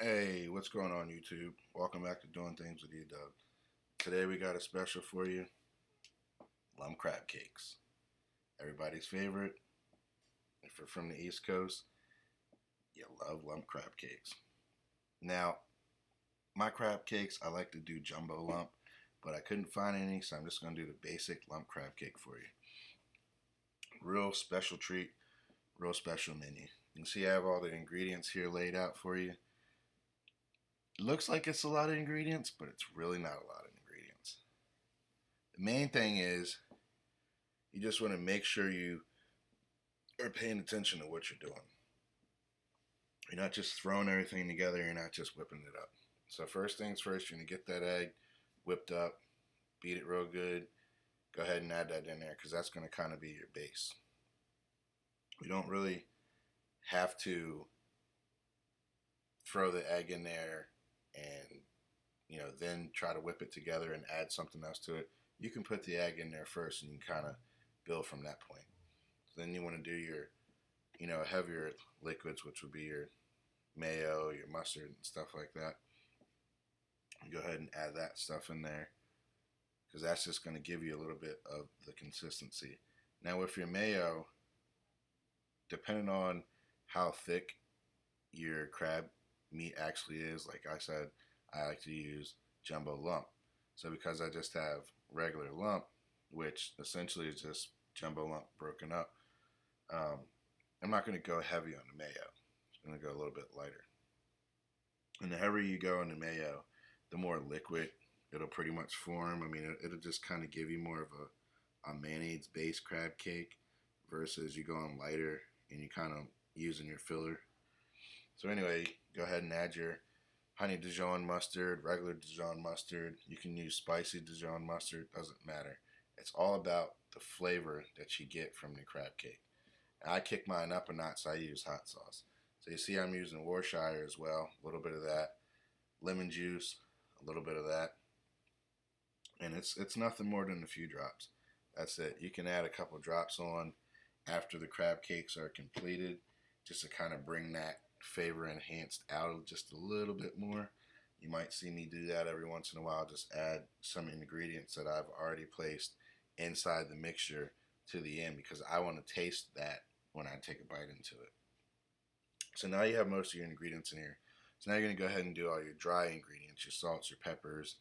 Hey, what's going on YouTube? Welcome back to Doing Things with you, Doug. Today we got a special for you, lump crab cakes. Everybody's favorite. If you're from the East Coast, you love lump crab cakes. Now, my crab cakes, I like to do jumbo lump, but I couldn't find any, so I'm just going to do the basic lump crab cake for you. Real special treat, real special menu. You can see I have all the ingredients here laid out for you. It looks like it's a lot of ingredients, but it's really not a lot of ingredients. The main thing is you just want to make sure you are paying attention to what you're doing. You're not just throwing everything together, you're not just whipping it up. So first things first, you're going to get that egg whipped up, beat it real good. Go ahead and add that in there because that's going to kind of be your base. You don't really have to throw the egg in there and then try to whip it together and add something else to it. You can put the egg in there first and you can kind of build from that point. So then you want to do your heavier liquids, which would be your mayo, your mustard, and stuff like that. Go ahead and add that stuff in there because that's just going to give you a little bit of the consistency. Now with your mayo, depending on how thick your crab meat actually is, like I said, I like to use jumbo lump. So because I just have regular lump, which essentially is just jumbo lump broken up, I'm not going to go heavy on the mayo. I'm going to go a little bit lighter. And the heavier you go on the mayo, the more liquid it'll pretty much form. I mean, it'll just kind of give you more of a mayonnaise-based crab cake versus you going lighter and you kind of using your filler. So anyway, go ahead and add your honey Dijon mustard, regular Dijon mustard. You can use spicy Dijon mustard, doesn't matter. It's all about the flavor that you get from the crab cake. I kick mine up a notch, so I use hot sauce. So you see I'm using Worcestershire as well, a little bit of that. Lemon juice, a little bit of that. And it's nothing more than a few drops. That's it. You can add a couple drops on after the crab cakes are completed, just to kind of bring that flavor enhanced out just a little bit more. You might see me do that every once in a while, just add some ingredients that I've already placed inside the mixture to the end because I want to taste that when I take a bite into it. So now you have most of your ingredients in here. So now you're going to go ahead and do all your dry ingredients, your salts, your peppers,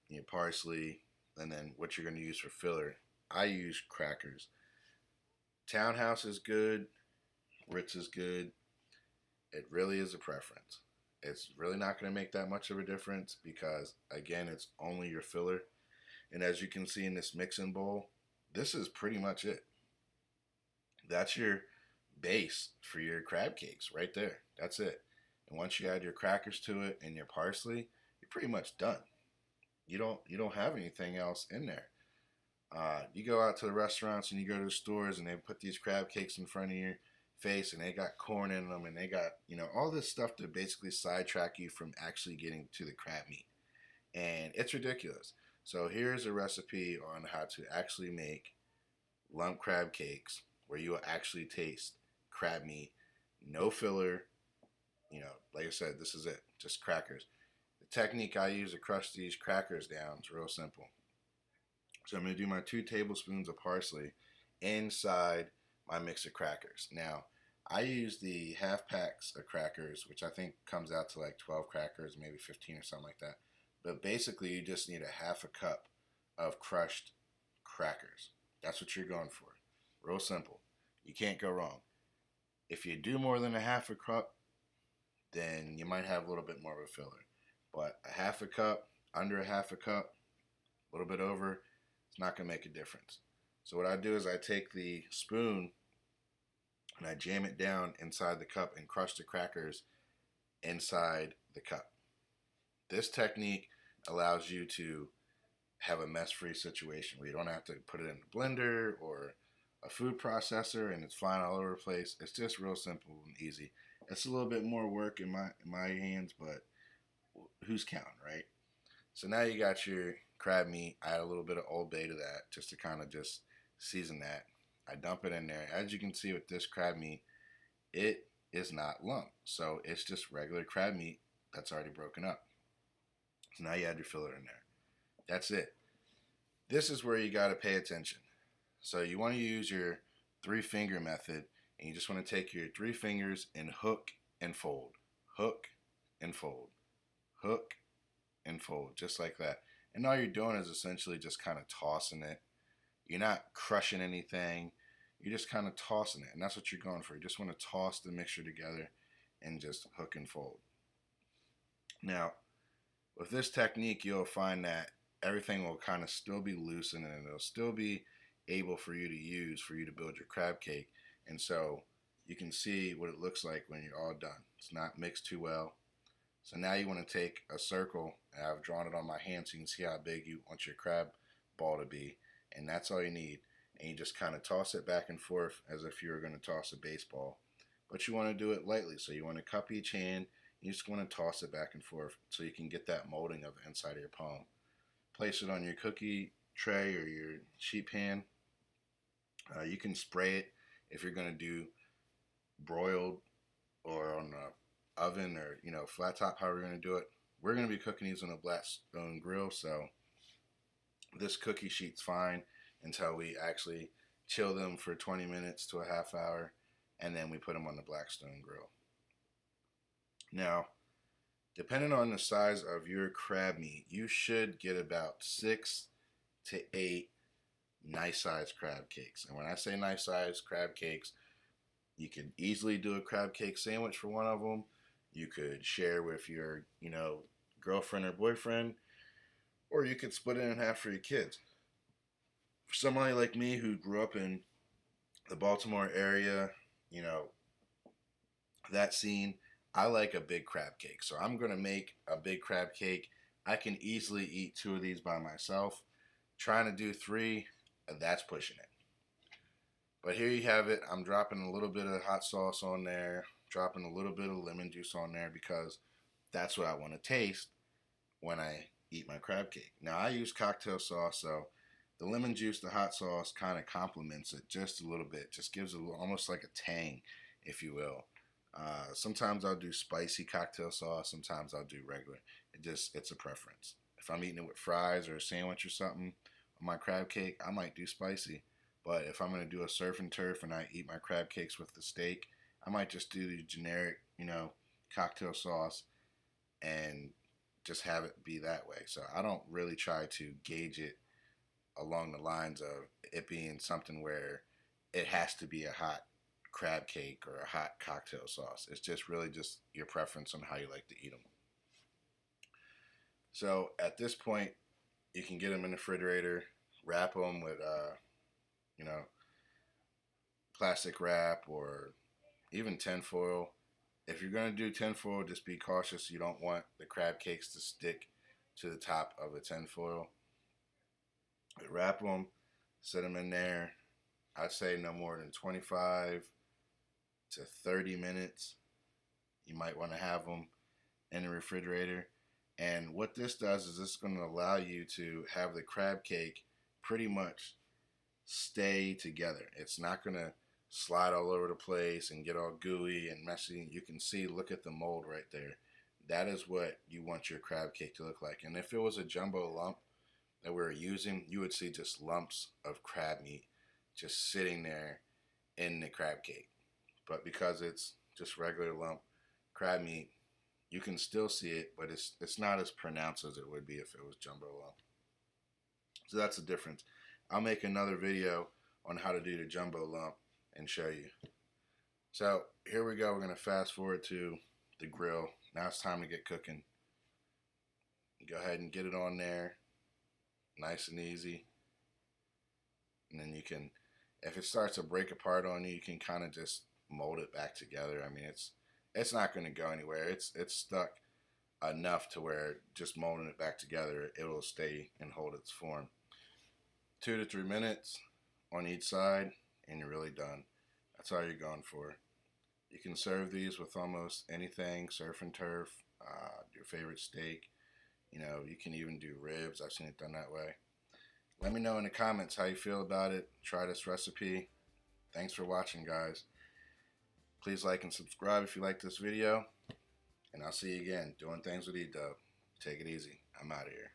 your parsley, and then what you're going to use for filler. I use crackers. Townhouse is good. Ritz is good. It really is a preference. It's really not going to make that much of a difference because, again, it's only your filler. And as you can see in this mixing bowl, this is pretty much it. That's your base for your crab cakes right there. That's it. And once you add your crackers to it and your parsley, you're pretty much done. You don't have anything else in there. You go out to the restaurants and you go to the stores and they put these crab cakes in front of your face and they got corn in them and they got all this stuff to basically sidetrack you from actually getting to the crab meat, and it's ridiculous. So here's a recipe on how to actually make lump crab cakes where you will actually taste crab meat, no filler. Like I said, this is it, just crackers. The technique I use to crush these crackers down is real simple. So I'm going to do my 2 tablespoons of parsley inside my mix of crackers. Now, I use the half packs of crackers, which I think comes out to like 12 crackers, maybe 15 or something like that. But basically, you just need a half a cup of crushed crackers. That's what you're going for. Real simple. You can't go wrong. If you do more than a half a cup, then you might have a little bit more of a filler. But a half a cup, under a half a cup, a little bit over, it's not going to make a difference. So what I do is I take the spoon and I jam it down inside the cup and crush the crackers inside the cup. This technique allows you to have a mess-free situation where you don't have to put it in a blender or a food processor and it's flying all over the place. It's just real simple and easy. It's a little bit more work in my hands, but who's counting, right? So now you got your crab meat. I add a little bit of Old Bay to that just to kind of just season that. I dump it in there. As you can see with this crab meat, it is not lumped. So it's just regular crab meat that's already broken up. So now you add your filler in there. That's it. This is where you got to pay attention. So you want to use your 3-finger method, and you just want to take your 3 fingers and hook and fold. Hook and fold. Hook and fold, just like that. And all you're doing is essentially just kind of tossing it. You're not crushing anything. You're just kind of tossing it. And that's what you're going for. You just want to toss the mixture together and just hook and fold. Now, with this technique, you'll find that everything will kind of still be loosened, and it'll still be able for you to use for you to build your crab cake. And so you can see what it looks like when you're all done. It's not mixed too well. So now you want to take a circle, and I've drawn it on my hand so you can see how big you want your crab ball to be. And that's all you need. And you just kind of toss it back and forth as if you were going to toss a baseball. But you want to do it lightly. So you want to cup each hand. You just want to toss it back and forth so you can get that molding of the inside of your palm. Place it on your cookie tray or your sheet pan. You can spray it if you're going to do broiled or on the oven or flat top, however you're going to do it. We're going to be cooking these on a Blackstone grill, so this cookie sheet's fine until we actually chill them for 20 minutes to a half hour, and then we put them on the Blackstone grill. Now, depending on the size of your crab meat, you should get about 6 to 8 nice sized crab cakes. And when I say nice sized crab cakes, you could easily do a crab cake sandwich for one of them. You could share with your, girlfriend or boyfriend, or you could split it in half for your kids. For somebody like me who grew up in the Baltimore area, that scene, I like a big crab cake. So I'm going to make a big crab cake. I can easily eat 2 of these by myself. Trying to do 3, that's pushing it. But here you have it. I'm dropping a little bit of hot sauce on there, dropping a little bit of lemon juice on there because that's what I want to taste when I eat my crab cake. Now, I use cocktail sauce, so the lemon juice, the hot sauce kind of complements it just a little bit. Just gives it almost like a tang, if you will. Sometimes I'll do spicy cocktail sauce. Sometimes I'll do regular. It's a preference. If I'm eating it with fries or a sandwich or something on my crab cake, I might do spicy. But if I'm going to do a surf and turf and I eat my crab cakes with the steak, I might just do the generic, cocktail sauce and just have it be that way. So I don't really try to gauge it along the lines of it being something where it has to be a hot crab cake or a hot cocktail sauce. It's just really just your preference on how you like to eat them. So at this point, you can get them in the refrigerator, wrap them with, plastic wrap or even tinfoil. If you're going to do tinfoil, just be cautious. You don't want the crab cakes to stick to the top of the tinfoil. Wrap them, set them in there. I'd say no more than 25 to 30 minutes. You might want to have them in the refrigerator. And what this does is it's going to allow you to have the crab cake pretty much stay together. It's not going to slide all over the place and get all gooey and messy. You can see, look at the mold right there. That is what you want your crab cake to look like. And if it was a jumbo lump that we were using, you would see just lumps of crab meat just sitting there in the crab cake. But because it's just regular lump crab meat, you can still see it, but it's not as pronounced as it would be if it was jumbo lump. So that's the difference. I'll make another video on how to do the jumbo lump and show you. So here we go. We're going to fast forward to the grill. Now it's time to get cooking. Go ahead and get it on there. Nice and easy. And then you can, if it starts to break apart on you, you can kind of just mold it back together. I mean, it's not going to go anywhere. It's stuck enough to where just molding it back together, it'll stay and hold its form. 2 to 3 minutes on each side, and you're really done. That's all you're going for. You can serve these with almost anything, surf and turf, your favorite steak. You can even do ribs. I've seen it done that way. Let me know in the comments how you feel about it. Try this recipe. Thanks for watching, guys. Please like and subscribe if you like this video. And I'll see you again doing things with E-Dub. Take it easy. I'm out of here.